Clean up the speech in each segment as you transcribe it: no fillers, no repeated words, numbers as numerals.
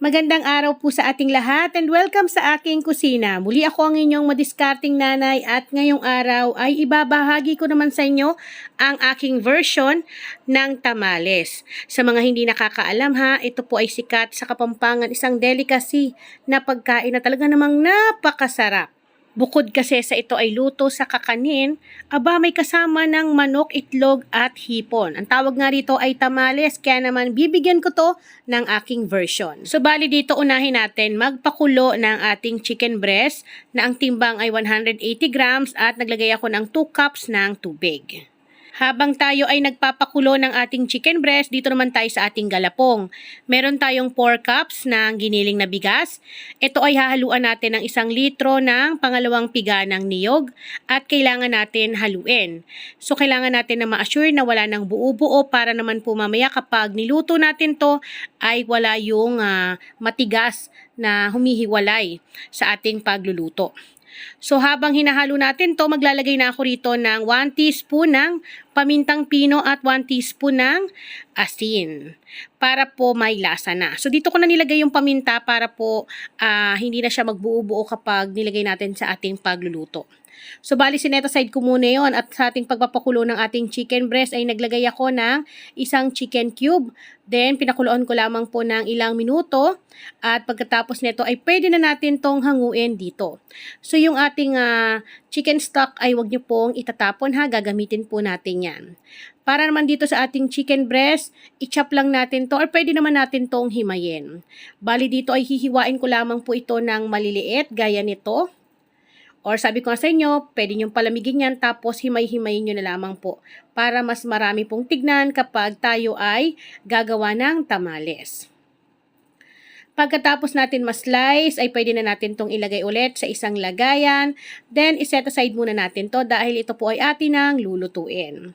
Magandang araw po sa ating lahat and welcome sa aking kusina. Muli ako ang inyong madiskarting nanay at ngayong araw ay ibabahagi ko naman sa inyo ang aking version ng tamales. Sa mga hindi nakakaalam ha, ito po ay sikat sa Kapampangan, isang delicacy na pagkain na talaga namang napakasarap. Bukod kasi sa ito ay luto sa kakanin, aba may kasama ng manok, itlog at hipon. Ang tawag nga rito ay tamales, kaya naman bibigyan ko to ng aking version. So bali dito unahin natin magpakulo ng ating chicken breast na ang timbang ay 180 grams at naglagay ako ng 2 cups ng tubig. Habang tayo ay nagpapakulo ng ating chicken breast, dito naman tayo sa ating galapong. Meron tayong 4 cups ng giniling na bigas. Ito ay hahaluan natin ng 1 litro ng pangalawang piga ng niyog at kailangan natin haluin. So kailangan natin na ma-assure na wala ng buo-buo para naman po mamaya kapag niluto natin to ay wala yung matigas na humihiwalay sa ating pagluluto. So habang hinahalo natin to, maglalagay na ako rito ng 1 teaspoon ng pamintang pino at 1 teaspoon ng asin para po may lasa na. So dito ko na nilagay yung paminta para po hindi na siya magbuo-buo kapag nilagay natin sa ating pagluluto. So bali sinet aside ko muna yon at sa ating pagpapakulo ng ating chicken breast ay naglagay ako ng 1 chicken cube. Then pinakuloan ko lamang po ng ilang minuto at pagkatapos nito ay pwede na natin tong hanguin dito. So yung ating chicken stock ay wag niyo pong itatapon ha, gagamitin po natin yan. Para naman dito sa ating chicken breast, i-chop lang natin to or pwede naman natin tong himayin. Bali dito ay hihiwain ko lamang po ito ng maliliit gaya nito. Or sabi ko nga sa inyo, pwede nyo palamigin yan tapos himay-himayin nyo na lamang po para mas marami pong tignan kapag tayo ay gagawa ng tamales. Pagkatapos natin ma-slice ay pwede na natin tong ilagay ulit sa isang lagayan. Then iset aside muna natin to dahil ito po ay atin ang lulutuin.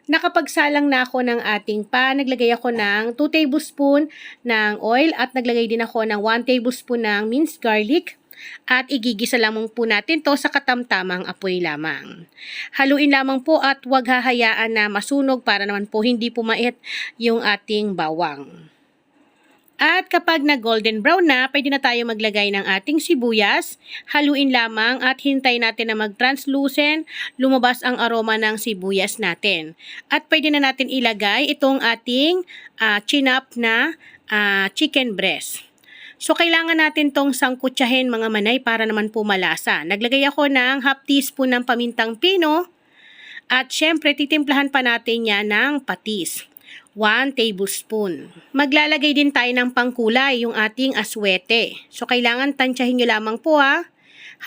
Nakapagsalang na ako ng ating pan, naglagay ako ng 2 tablespoon ng oil at naglagay din ako ng 1 tablespoon ng minced garlic. At igigisa lamang po natin to sa katamtamang apoy lamang. Haluin lamang po at huwag hahayaan na masunog para naman po hindi pumait yung ating bawang. At kapag na golden brown na, pwede na tayo maglagay ng ating sibuyas. Haluin lamang at hintay natin na mag-translucent, lumabas ang aroma ng sibuyas natin. At pwede na natin ilagay itong ating chinap na chicken breast. So, kailangan natin tong sangkutsahin mga manay para naman po malasa. Naglagay ako ng half teaspoon ng pamintang pino. At syempre, titimplahan pa natin yan ng patis. 1 tablespoon. Maglalagay din tayo ng pangkulay, yung ating aswete. So, kailangan tansyahin nyo lamang po ha.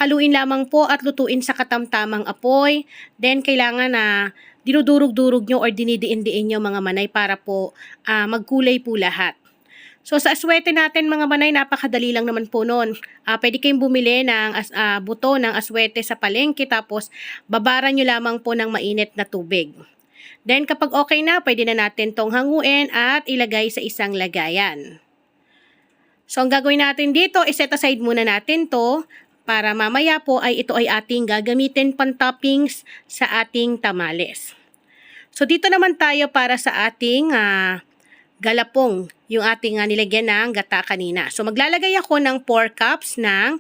Haluin lamang po at lutuin sa katamtamang apoy. Then, kailangan dinudurog-durog nyo or dinidiin-diin nyo mga manay para po magkulay po lahat. So sa aswete natin mga manay, napakadali lang naman po noon. Pwede kayong bumili ng buto ng aswete sa palengke tapos babaran nyo lamang po ng mainit na tubig. Then kapag okay na, pwede na natin tong hanguin at ilagay sa isang lagayan. So ang gagawin natin dito, iset aside muna natin to para mamaya po ay ito ay ating gagamitin pan-toppings sa ating tamales. So dito naman tayo para sa ating galapong, yung ating nilagyan ng gata kanina. So maglalagay ako ng 4 cups ng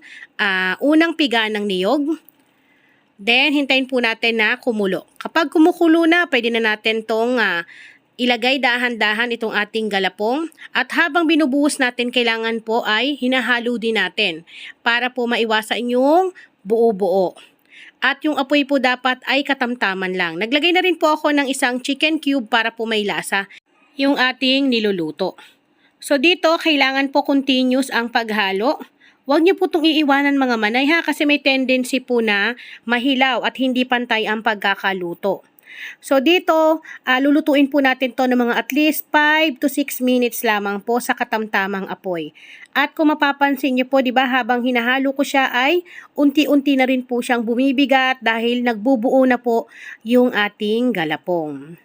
unang piga ng niyog. Then hintayin po natin na kumulo. Kapag kumukulo na, pwede na natin tong ilagay dahan-dahan itong ating galapong. At habang binubuhos natin, kailangan po ay hinahalo din natin para po maiwasan yung buo-buo. At yung apoy po dapat ay katamtaman lang. Naglagay na rin po ako ng 1 chicken cube para po may lasa yung ating niluluto. So dito, kailangan po continuous ang paghalo. Huwag niyo po itong iiwanan mga manay ha kasi may tendency po na mahilaw at hindi pantay ang pagkakaluto. So dito, lulutuin po natin to ng mga at least 5 to 6 minutes lamang po sa katamtamang apoy. At kung mapapansin niyo po, di ba, habang hinahalo ko siya ay unti-unti na rin po siyang bumibigat dahil nagbubuo na po yung ating galapong.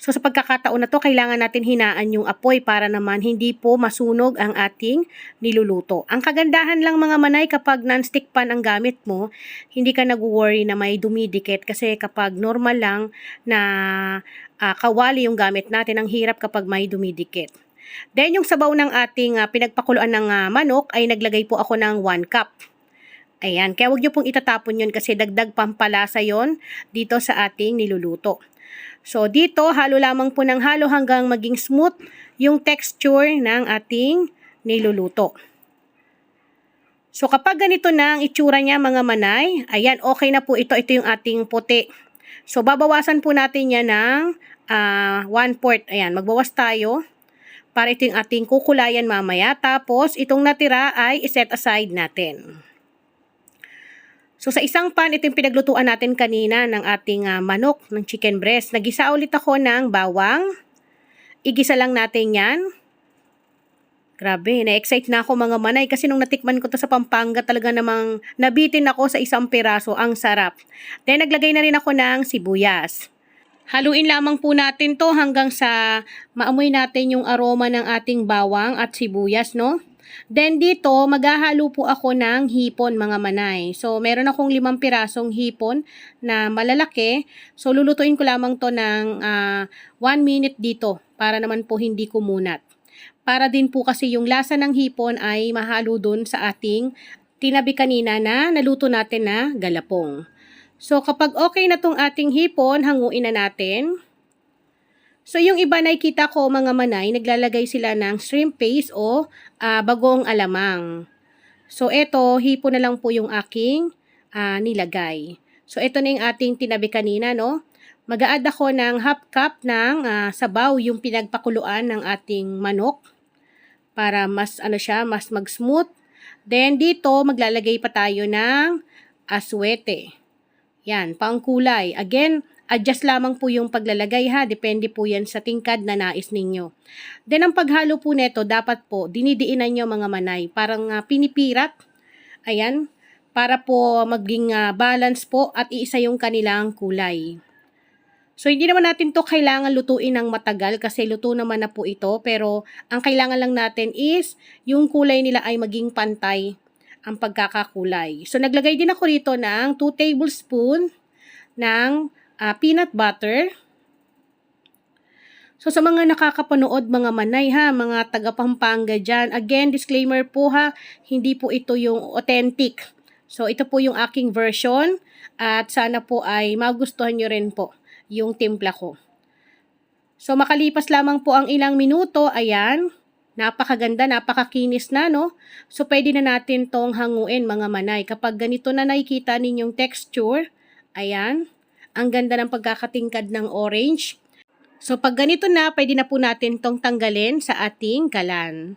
So sa pagkakataon na to, kailangan natin hinaan yung apoy para naman hindi po masunog ang ating niluluto. Ang kagandahan lang mga manay kapag non-stick pan ang gamit mo, hindi ka nag-worry na may dumidikit kasi kapag normal lang na kawali yung gamit natin, ang hirap kapag may dumidikit. Then yung sabaw ng ating pinagpakuluan ng manok ay naglagay po ako ng 1 cup. Ayan, kaya huwag nyo pong itatapon yun kasi dagdag pampalasa yon dito sa ating niluluto. So dito, halo lamang po ng halo hanggang maging smooth yung texture ng ating niluluto. So kapag ganito na ang itsura niya mga manay, ayan, okay na po ito. Ito yung ating puti. So babawasan po natin yan ng 1/4. Ayan, magbawas tayo para ito yung ating kukulayan mamaya. Tapos itong natira ay iset aside natin. So sa isang pan, ito yung pinaglutuan natin kanina ng ating manok, ng chicken breast. Nagisa ulit ako ng bawang. Igisa lang natin yan. Grabe, na-excite na ako mga manay kasi nung natikman ko to sa Pampanga talaga namang nabitin ako sa isang piraso. Ang sarap. Then naglagay na rin ako ng sibuyas. Haluin lamang po natin to hanggang sa maamoy natin yung aroma ng ating bawang at sibuyas, no? Then dito, maghahalo po ako ng hipon mga manay. So, meron akong 5 pirasong hipon na malalaki. So, lulutuin ko lamang to ng 1 minute dito para naman po hindi kumunat. Para din po kasi yung lasa ng hipon ay mahalo dun sa ating tinabi kanina na naluto natin na galapong. So, kapag okay na tong ating hipon, hanguin na natin. So, yung iba nakikita ko mga manay, naglalagay sila ng shrimp paste o bagong alamang. So, eto, hipo na lang po yung aking nilagay. So, eto na yung ating tinabi kanina, no? Mag-a-add ako ng half cup ng sabaw, yung pinagpakuluan ng ating manok para mas mas mag-smooth. Then, dito, maglalagay pa tayo ng aswete. Yan, pangkulay. Again, adjust lamang po yung paglalagay ha. Depende po yan sa tingkad na nais ninyo. Then, ang paghalo po neto, dapat po, dinidiinan nyo mga manay. Parang pinipirat. Ayan. Para po maging balance po at iisa yung kanilang kulay. So, hindi naman natin to kailangan lutuin ng matagal kasi luto naman na po ito. Pero, ang kailangan lang natin is yung kulay nila ay maging pantay ang pagkakakulay. So, naglagay din ako rito ng 2 tablespoon ng peanut butter. So, sa mga nakakapanood mga manay ha, mga taga Pampanga dyan, again, disclaimer po ha, hindi po ito yung authentic. So, ito po yung aking version at sana po ay magustuhan nyo rin po yung timpla ko. So, makalipas lamang po ang ilang minuto, ayan, napakaganda, napakakinis na, no? So, pwede na natin tong hanguin, mga manay. Kapag ganito na nakikita ninyong texture, ayan, ang ganda ng pagkakatingkad ng orange. So, pag ganito na, pwede na po natin tong tanggalin sa ating kalan.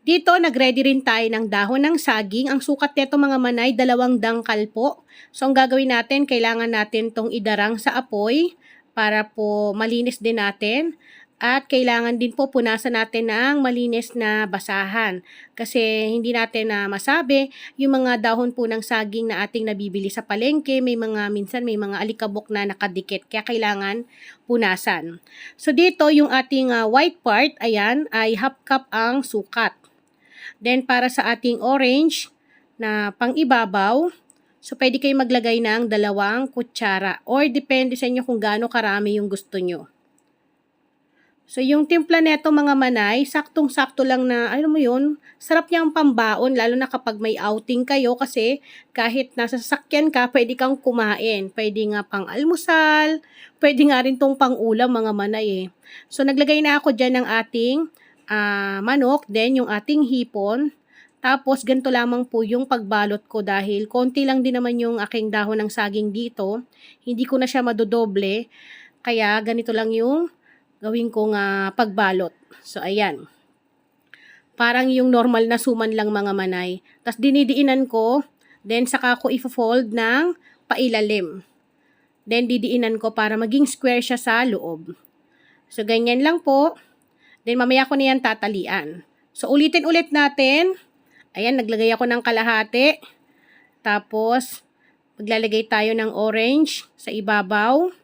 Dito, nag-ready rin tayo ng dahon ng saging. Ang sukat nito mga manay, 2 dangkal po. So, ang gagawin natin, kailangan natin tong idarang sa apoy para po malinis din natin. At kailangan din po punasan natin ng malinis na basahan. Kasi hindi natin masabi yung mga dahon po ng saging na ating nabibili sa palengke. Minsan may mga alikabok na nakadikit. Kaya kailangan punasan. So dito yung ating white part, ayan, ay half cup ang sukat. Then para sa ating orange na pang-ibabaw, so pwede kayo maglagay ng 2 kutsara. Or depende sa inyo kung gaano karami yung gusto nyo. So, yung timpla neto mga manay, saktong-sakto lang na, alam mo yun, sarap niyang pambaon, lalo na kapag may outing kayo kasi kahit nasa sasakyan ka, pwede kang kumain. Pwede nga pang almusal, pwede nga rin tong pang ulam mga manay eh. So, naglagay na ako dyan ng ating manok, then yung ating hipon. Tapos, ganito lamang po yung pagbalot ko dahil konti lang din naman yung aking dahon ng saging dito. Hindi ko na siya madodoble, kaya ganito lang yung gawin kong pagbalot. So, ayan. Parang yung normal na suman lang mga manay. Tapos, dinidiinan ko. Then, saka ko i-fold ng pailalim. Then, didiinan ko para maging square siya sa loob. So, ganyan lang po. Then, mamaya ko na yan tatalian. So, ulitin ulit natin. Ayan, naglagay ako ng kalahati. Tapos, maglalagay tayo ng orange sa ibabaw.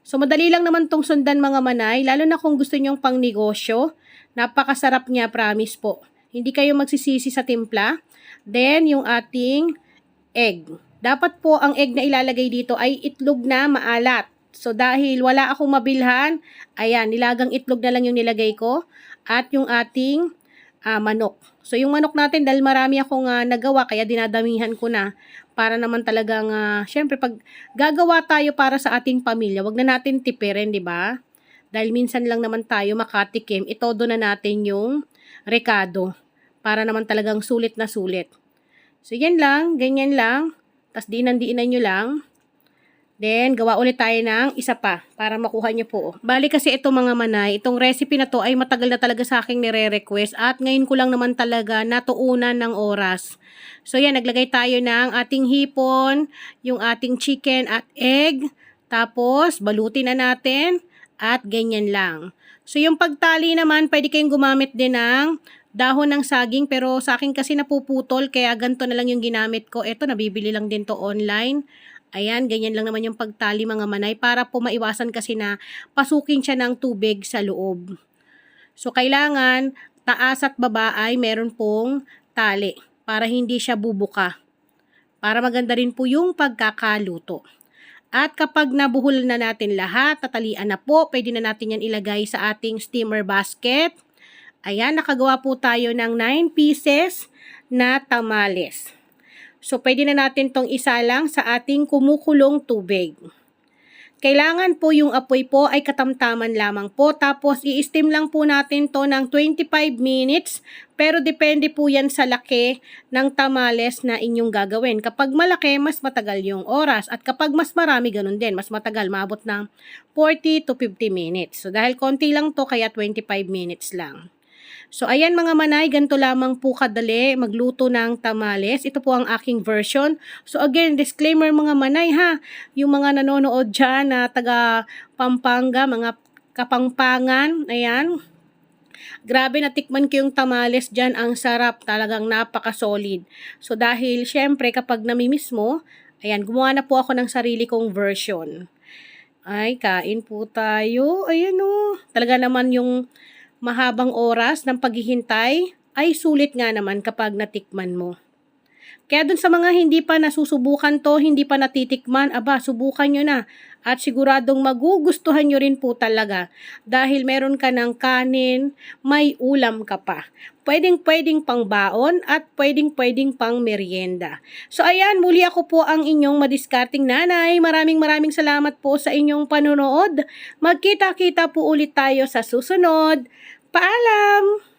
So, madali lang naman tong sundan mga manay, lalo na kung gusto nyong pang negosyo. Napakasarap niya, promise po. Hindi kayo magsisisi sa timpla. Then, yung ating egg. Dapat po ang egg na ilalagay dito ay itlog na maalat. So, dahil wala akong mabilhan, ayan, nilagang itlog na lang yung nilagay ko. at yung ating manok. So yung manok natin dahil marami akong nagawa kaya dinadamihan ko na para naman talagang syempre pag gagawa tayo para sa ating pamilya, wag na natin tipirin, 'di ba? Dahil minsan lang naman tayo makatikim, itodo na natin yung rekado para naman talagang sulit na sulit. So yan lang, ganyan lang. Tas diinan-diinan nyo lang. Then, gawa ulit tayo ng isa pa para makuha nyo po. Bali kasi ito mga manay, itong recipe na to ay matagal na talaga sa aking nire-request at ngayon ko lang naman talaga natuunan ng oras. So yan, naglagay tayo ng ating hipon, yung ating chicken at egg, tapos balutin na natin at ganyan lang. So yung pagtali naman, pwede kayong gumamit din ng dahon ng saging pero sa akin kasi napuputol kaya ganito na lang yung ginamit ko. Ito, nabibili lang din to online. Ayan, ganyan lang naman yung pagtali mga manay para po maiwasan kasi na pasukin siya ng tubig sa loob. So, kailangan taas at baba ay meron pong tali para hindi siya bubuka. Para maganda rin po yung pagkakaluto. At kapag nabuhol na natin lahat, tatalian na po, pwede na natin yan ilagay sa ating steamer basket. Ayan, nakagawa po tayo ng 9 pieces na tamales. So, pwede na natin tong isalang sa ating kumukulong tubig. Kailangan po yung apoy po ay katamtaman lamang po. Tapos, i-steam lang po natin to ng 25 minutes. Pero, depende po yan sa laki ng tamales na inyong gagawin. Kapag malaki, mas matagal yung oras. At kapag mas marami, ganun din. Mas matagal, maabot ng 40 to 50 minutes. So, dahil konti lang to, kaya 25 minutes lang. So, ayan mga manay, ganito lamang po kadali magluto ng tamales. Ito po ang aking version. So, again, disclaimer mga manay ha. Yung mga nanonood dyan na taga Pampanga, mga Kapampangan, ayan. Grabe, natikman ko yung tamales dyan. Ang sarap, talagang napaka-solid. So, dahil syempre kapag namimiss mo, ayan, gumawa na po ako ng sarili kong version. Ay, kain po tayo. Ayan o. Talaga naman yung mahabang oras ng paghihintay ay sulit nga naman kapag natikman mo. Kaya dun sa mga hindi pa nasusubukan to, hindi pa natitikman, aba, subukan nyo na. At siguradong magugustuhan nyo rin po talaga. Dahil meron ka ng kanin, may ulam ka pa. Pwedeng-pwedeng pang baon at pwedeng-pwedeng pang merienda. So ayan, muli ako po ang inyong madiskarting nanay. Maraming salamat po sa inyong panonood. Magkita-kita po ulit tayo sa susunod. Paalam!